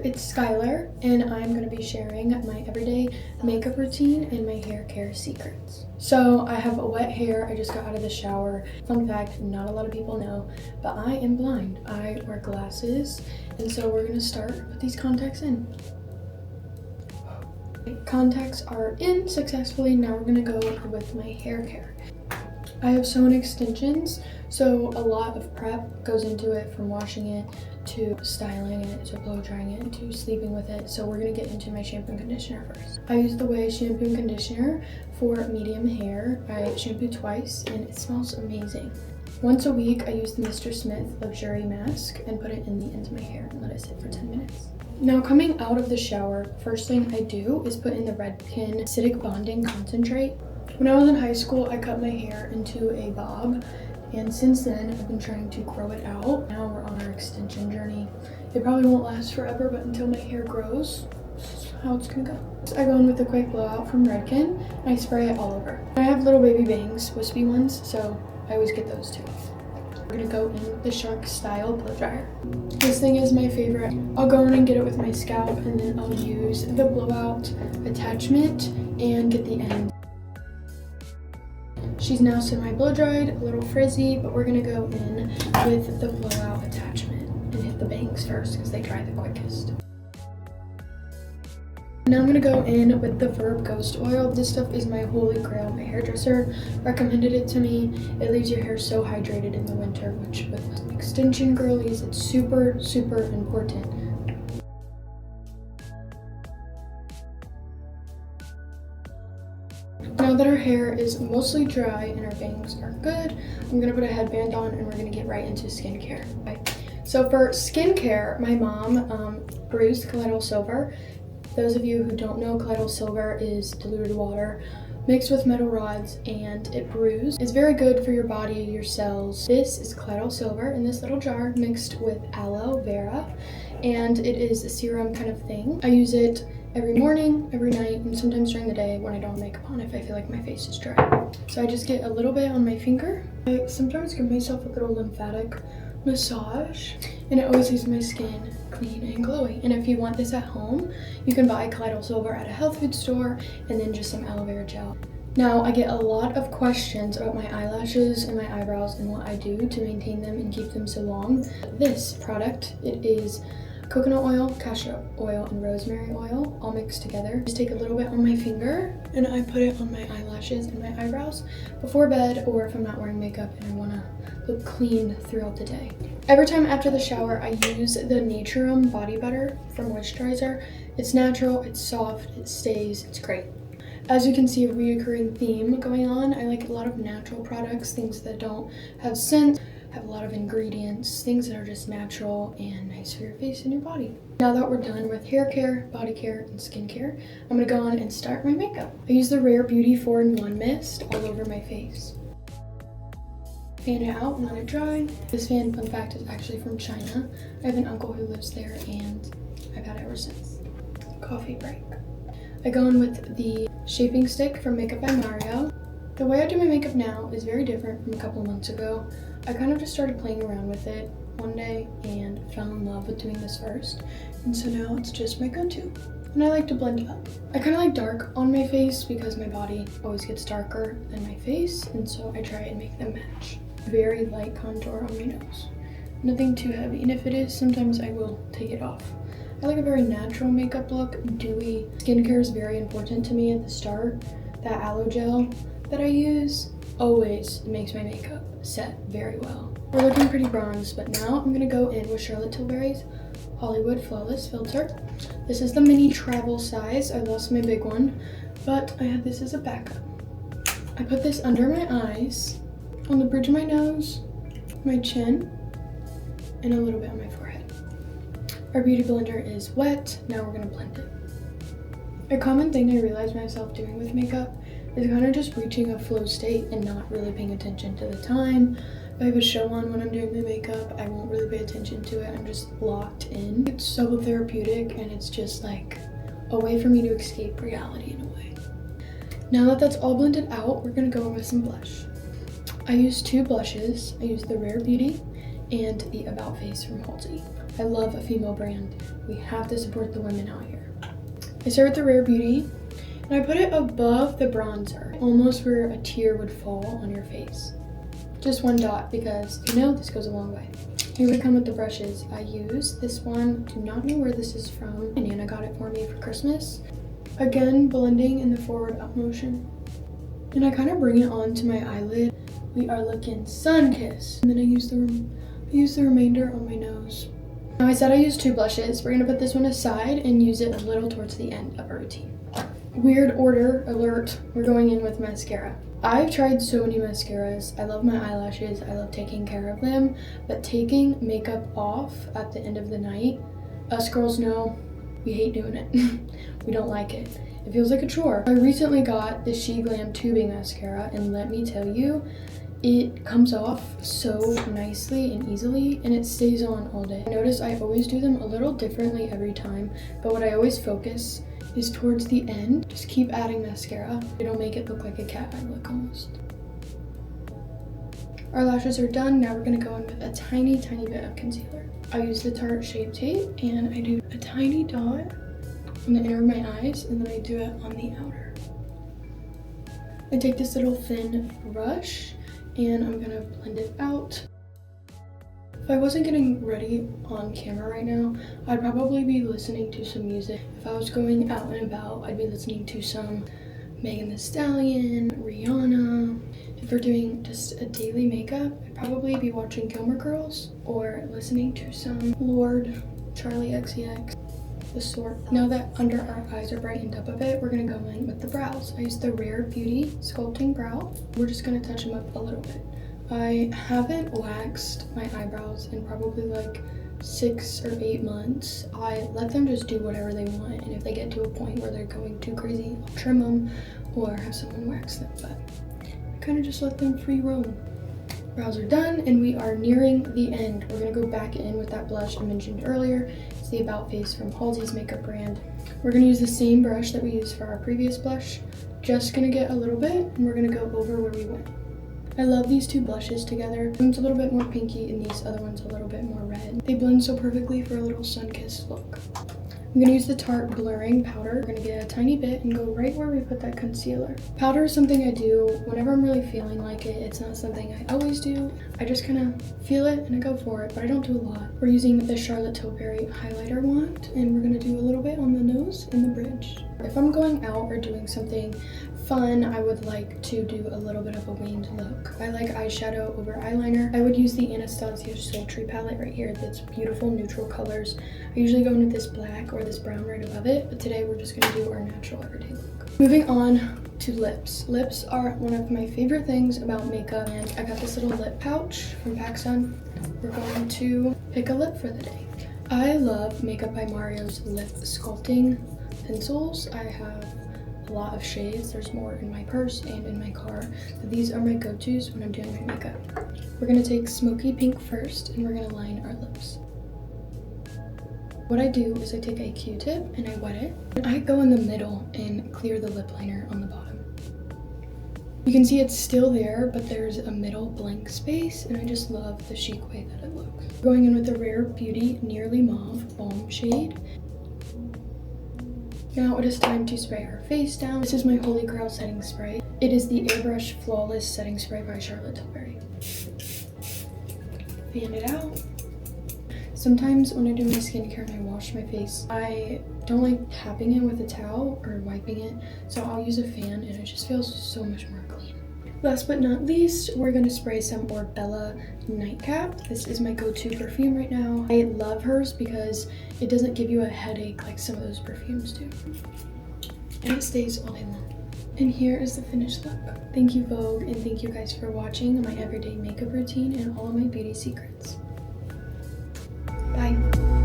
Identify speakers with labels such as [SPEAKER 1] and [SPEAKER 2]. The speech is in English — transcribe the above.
[SPEAKER 1] it's Skylar, and I'm going to be sharing my everyday makeup routine and my hair care secrets. So I have wet hair. I just got out of the shower. Fun fact, not a lot of people know, but I am blind. I wear glasses, and so we're going to start with these contacts in. Contacts are in successfully. Now we're going to go with my hair care. I have sewn extensions, so a lot of prep goes into it, from washing it to styling it to blow drying it to sleeping with it. So we're gonna get into my shampoo and conditioner first. I use the OSMO shampoo and conditioner for medium hair. I shampoo twice and it smells amazing. Once a week, I use the Mr. Smith Luxury Mask and put it in the ends of my hair and let it sit for 10 minutes. Now, coming out of the shower, first thing I do is put in the Redken Acidic Bonding Concentrate. When I was in high school, I cut my hair into a bob, and since then, I've been trying to grow it out. Now we're on our extension journey. It probably won't last forever, but until my hair grows, this is how it's gonna go. So I go in with a quick blowout from Redken, and I spray it all over. I have little baby bangs, wispy ones, so I always get those too. We're gonna go in with the Shark Style blow dryer. This thing is my favorite. I'll go in and get it with my scalp, and then I'll use the blowout attachment and get the end. She's now semi-blow dried, a little frizzy, but we're gonna go in with the blowout attachment and hit the bangs first because they dry the quickest. Now I'm gonna go in with the Verb Ghost Oil. This stuff is my holy grail. My hairdresser recommended it to me. It leaves your hair so hydrated in the winter, which with extension girlies, it's super, super important. Now that our hair is mostly dry and our bangs are good, I'm gonna put a headband on and we're gonna get right into skincare. Okay. So for skincare, my mom brews colloidal silver. Those of you who don't know, colloidal silver is diluted water mixed with metal rods and it brews. It's very good for your body, your cells. This is colloidal silver in this little jar mixed with aloe vera, and it is a serum kind of thing. I use it every morning, every night, and sometimes during the day when I don't have makeup on if I feel like my face is dry. So I just get a little bit on my finger. I sometimes give myself a little lymphatic massage, and it always leaves my skin clean and glowy. And if you want this at home, you can buy colloidal silver at a health food store and then just some aloe vera gel. Now, I get a lot of questions about my eyelashes and my eyebrows and what I do to maintain them and keep them so long. This product, it is coconut oil, castor oil, and rosemary oil all mixed together. Just take a little bit on my finger and I put it on my eyelashes and my eyebrows before bed, or if I'm not wearing makeup and I wanna look clean throughout the day. Every time after the shower, I use the Naturum body butter for moisturizer. It's natural, it's soft, it stays, it's great. As you can see, a reoccurring theme going on. I like a lot of natural products, things that don't have scent, have a lot of ingredients, things that are just natural and nice for your face and your body. Now that we're done with hair care, body care, and skincare, I'm gonna go on and start my makeup. I use the Rare Beauty 4-in-1 mist all over my face. Fan it out and let it dry. This fan, fun fact, is actually from China. I have an uncle who lives there and I've had it ever since. Coffee break. I go in with the shaping stick from Makeup by Mario. The way I do my makeup now is very different from a couple months ago. I kind of just started playing around with it one day and fell in love with doing this first. And so now it's just my go-to. And I like to blend it up. I kind of like dark on my face because my body always gets darker than my face. And so I try and make them match. Very light contour on my nose. Nothing too heavy. And if it is, sometimes I will take it off. I like a very natural makeup look, dewy. Skincare is very important to me at the start. That aloe gel that I use always makes my makeup set very well. We're looking pretty bronze, but now I'm gonna go in with Charlotte Tilbury's Hollywood Flawless Filter. This is the mini travel size. I lost my big one, but I have this as a backup. I put this under my eyes, on the bridge of my nose, my chin, and a little bit on my forehead. Our beauty blender is wet. Now we're gonna blend it. A common thing I realized myself doing with makeup is kind of just reaching a flow state and not really paying attention to the time. If I have a show on when I'm doing my makeup, I won't really pay attention to it. I'm just locked in. It's so therapeutic and it's just like a way for me to escape reality in a way. Now that that's all blended out, we're gonna go in with some blush. I use two blushes. I use the Rare Beauty and the About Face from Halsey. I love a female brand. We have to support the women out here. I start with the Rare Beauty, and I put it above the bronzer, almost where a tear would fall on your face. Just one dot because, you know, this goes a long way. Here we come with the brushes. I use this one, do not know where this is from. My Nana got it for me for Christmas. Again, blending in the forward up motion. And I kind of bring it onto my eyelid. We are looking sun-kissed. And then I use the remainder on my nose. Now I said I used 2 blushes. We're gonna put this one aside and use it a little towards the end of our routine. Weird order alert, we're going in with mascara. I've tried so many mascaras. I love my eyelashes, I love taking care of them, but taking makeup off at the end of the night, us girls know we hate doing it. We don't like it. It feels like a chore. I recently got the She Glam tubing mascara, and let me tell you, it comes off so nicely and easily, and it stays on all day. I notice I always do them a little differently every time, but what I always focus is towards the end. Just keep adding mascara. It'll make it look like a cat eye look almost. Our lashes are done. Now we're gonna go in with a tiny bit of concealer. I use the Tarte Shape Tape, and I do a tiny dot on the inner of my eyes, and then I do it on the outer. I take this little thin brush, and I'm gonna blend it out. If I wasn't getting ready on camera right now, I'd probably be listening to some music. If I was going out and about, I'd be listening to some Megan Thee Stallion, Rihanna. If we're doing just a daily makeup, I'd probably be watching Gilmore Girls or listening to some Lord, Charlie XCX, the sort. Now that under our eyes are brightened up a bit, we're gonna go in with the brows. I use the Rare Beauty Sculpting Brow. We're just gonna touch them up a little bit. I haven't waxed my eyebrows in probably like 6 or 8 months. I let them just do whatever they want, and if they get to a point where they're going too crazy, I'll trim them or have someone wax them, but I kind of just let them free roam. Brows are done, and we are nearing the end. We're gonna go back in with that blush I mentioned earlier. It's the About Face from Halsey's makeup brand. We're gonna use the same brush that we used for our previous blush. Just gonna get a little bit, and we're gonna go over where we went. I love these 2 blushes together. One's a little bit more pinky and these other one's a little bit more red. They blend so perfectly for a little sun-kissed look. I'm gonna use the Tarte Blurring Powder. We're gonna get a tiny bit and go right where we put that concealer. Powder is something I do whenever I'm really feeling like it. It's not something I always do. I just kind of feel it and I go for it, but I don't do a lot. We're using the Charlotte Tilbury highlighter wand, and we're gonna do a little bit on the nose and the bridge. If I'm going out or doing something fun, I would like to do a little bit of a winged look. I like eyeshadow over eyeliner. I would use the Anastasia Sultry palette right here. That's beautiful neutral colors. I usually go in with this black or this brown right above it, but today we're just gonna do our natural everyday look. Moving on to lips. Lips are one of my favorite things about makeup, and I got this little lip pouch from PacSun. We're going to pick a lip for the day. I love Makeup by Mario's lip sculpting pencils. I have a lot of shades. There's more in my purse and in my car, but these are my go-tos when I'm doing my makeup. We're gonna take Smoky Pink first, and we're gonna line our lips. What I do is I take a Q-tip and I wet it, and I go in the middle and clear the lip liner on the bottom. You can see it's still there, but there's a middle blank space, and I just love the chic way that it looks. Going in with the Rare Beauty Nearly Mauve Balm shade. Now it is time to spray our face down. This is my Holy Grail setting spray. It is the Airbrush Flawless Setting Spray by Charlotte Tilbury. Fan it out. Sometimes when I do my skincare and I wash my face, I don't like tapping it with a towel or wiping it, so I'll use a fan and it just feels so much more clean. Last but not least, we're gonna spray some Orbella Nightcap. This is my go-to perfume right now. I love hers because it doesn't give you a headache like some of those perfumes do. And it stays all day long. And here is the finished look. Thank you, Vogue, and thank you guys for watching my everyday makeup routine and all of my beauty secrets. Bye.